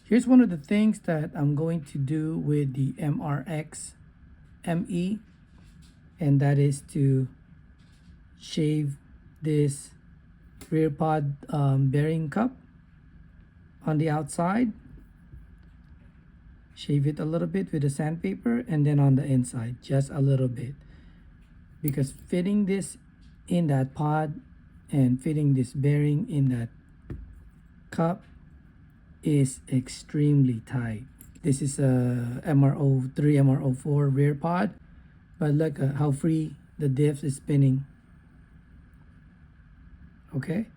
Here's one of the things that I'm going to do with the MRX ME, and that is to shave this rear pod bearing cup on the outside. Shave it a little bit with a sandpaper, and then on the inside just a little bit, because fitting this in that pod and fitting this bearing in that cup is extremely tight. This is a MRO3 MRO4 rear pod, but look at how free the diff is spinning. Okay,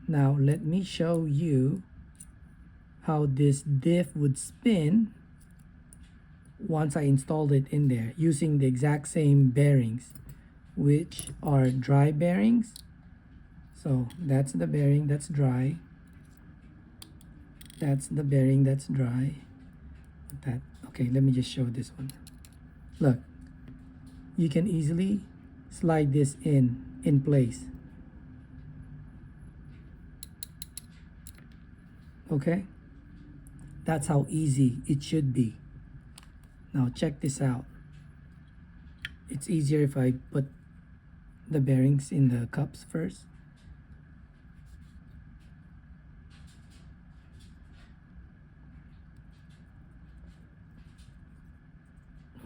now let me show you how this diff would spin once I installed it in there using the exact same bearings, which are dry bearings. So that's the bearing that's dry. That's the bearing that's dry. Okay, let me just show this one. Look, you can easily slide this in place. Okay, that's how easy it should be. Now check this out. It's easier if I put the bearings in the cups first.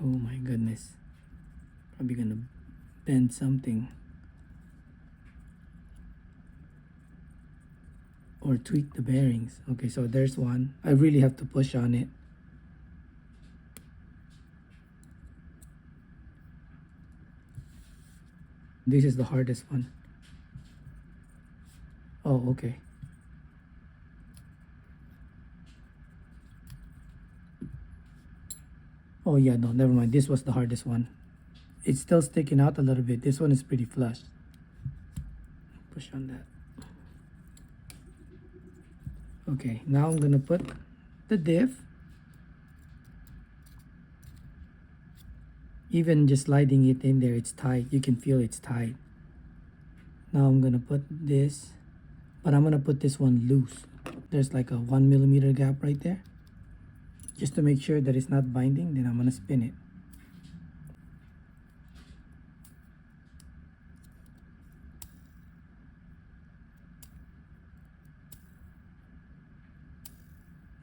Oh my goodness, probably gonna bend something or tweak the bearings. Okay, so there's one. I really have to push on it. This is the hardest one. Oh, okay. Oh yeah, no, never mind. This was the hardest one. It's still sticking out a little bit. This one is pretty flush. Push on that. Okay, now I'm gonna put the diff. Even just sliding it in there, it's tight. You can feel it's tight. Now I'm gonna put this, but I'm gonna put this one loose. There's like a 1 millimeter gap right there. Just to make sure that it's not binding, then I'm gonna spin it.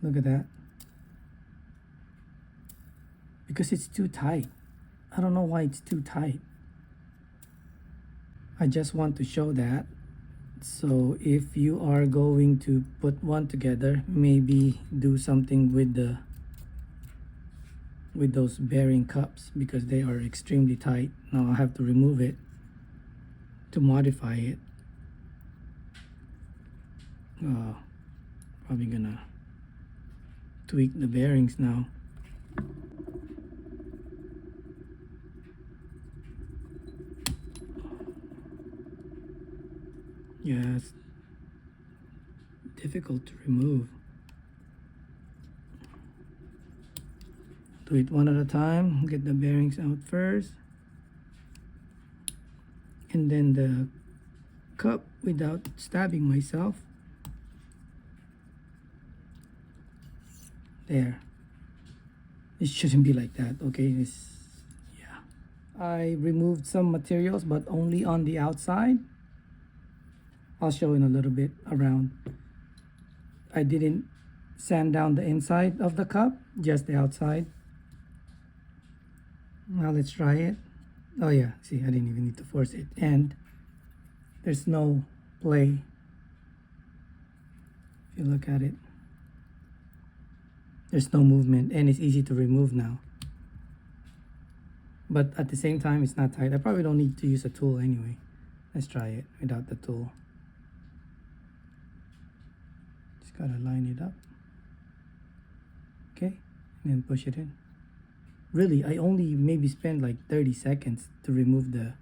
Look at that. Because it's too tight. I don't know why it's too tight. I just want to show that. So if you are going to put one together, maybe do something with those bearing cups, because they are extremely tight. Now I have to remove it to modify it. Probably gonna tweak the bearings now. Yeah, it's difficult to remove. Do it one at a time. Get the bearings out first, and then the cup without stabbing myself. There. It shouldn't be like that. Okay, yeah. I removed some materials, but only on the outside. I'll show in a little bit around. I didn't sand down the inside of the cup, just the outside. Now let's try it. Oh yeah, see, I didn't even need to force it. And there's no play. If you look at it, there's no movement, and it's easy to remove now. But at the same time, it's not tight. I probably don't need to use a tool anyway. Let's try it without the tool. Just gotta line it up. Okay, and then push it in. Really, I only maybe spend like 30 seconds to remove the,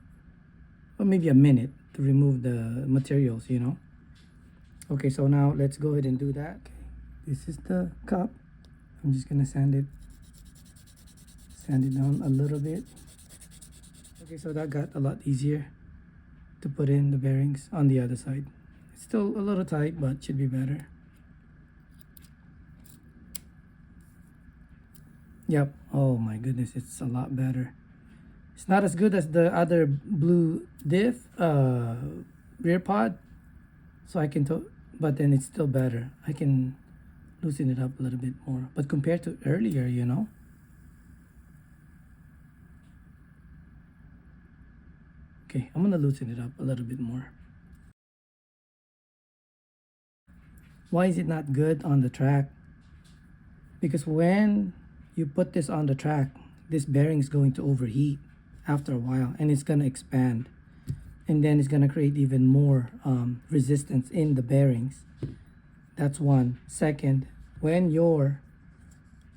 or maybe a minute to remove the materials, you know. Okay, so now let's go ahead and do that. Okay, this is the cup. I'm just gonna sand it down a little bit. Okay, so that got a lot easier to put in the bearings on the other side. It's still a little tight, but should be better. Yep. Oh my goodness, it's a lot better. It's not as good as the other blue diff rear pod, so I can but then it's still better. I can loosen it up a little bit more, but compared to earlier, you know. Okay, I'm gonna loosen it up a little bit more. Why is it not good on the track? Because when you put this on the track, this bearing is going to overheat after a while, and it's gonna expand, and then it's gonna create even more resistance in the bearings. That's one. Second, when you're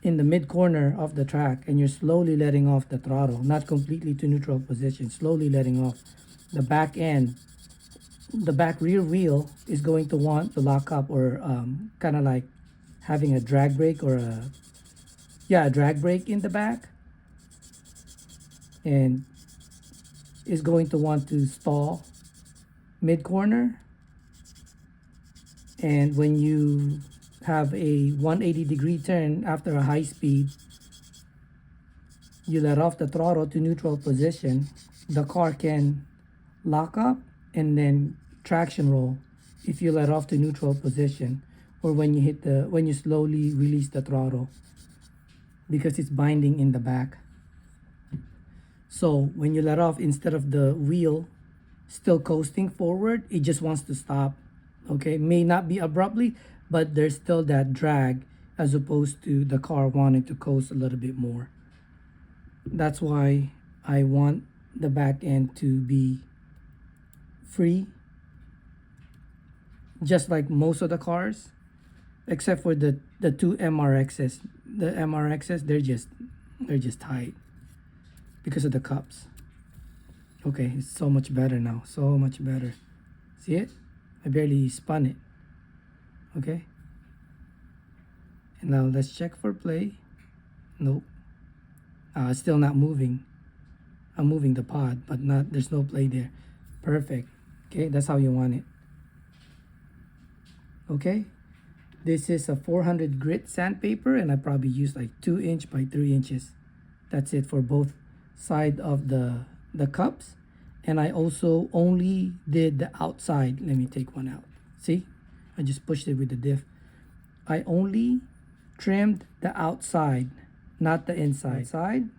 in the mid corner of the track and you're slowly letting off the throttle, not completely to neutral position, slowly letting off, the back end, the back rear wheel is going to want to lock up, or kind of like having a drag brake, or a drag brake in the back, and is going to want to stall mid corner. And when you have a 180-degree turn after a high speed, you let off the throttle to neutral position, the car can lock up and then traction roll if you let off to neutral position, or when you slowly release the throttle, because it's binding in the back. So when you let off, instead of the wheel still coasting forward, it just wants to stop. Okay, may not be abruptly, but there's still that drag, as opposed to the car wanting to coast a little bit more. That's why I want the back end to be free, just like most of the cars, except for the two MRXs. The MRXs, they're just tight because of the cups. Okay, it's so much better now, so much better. See it? I barely spun it. Okay, and now let's check for play. Nope. It's still not moving. I'm moving the pod, but there's no play there. Perfect. Okay, that's how you want it. Okay, this is a 400 grit sandpaper, and I probably used like 2 inch by 3 inches. That's it for both side of the cups. And I also only did the outside. Let me take one out. See, I just pushed it with the diff. I only trimmed the outside, not the inside. Outside,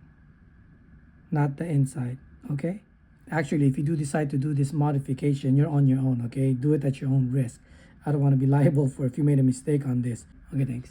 not the inside. Okay, actually, if you do decide to do this modification, you're on your own. Okay, do it at your own risk. I don't want to be liable for if you made a mistake on this. Okay, thanks.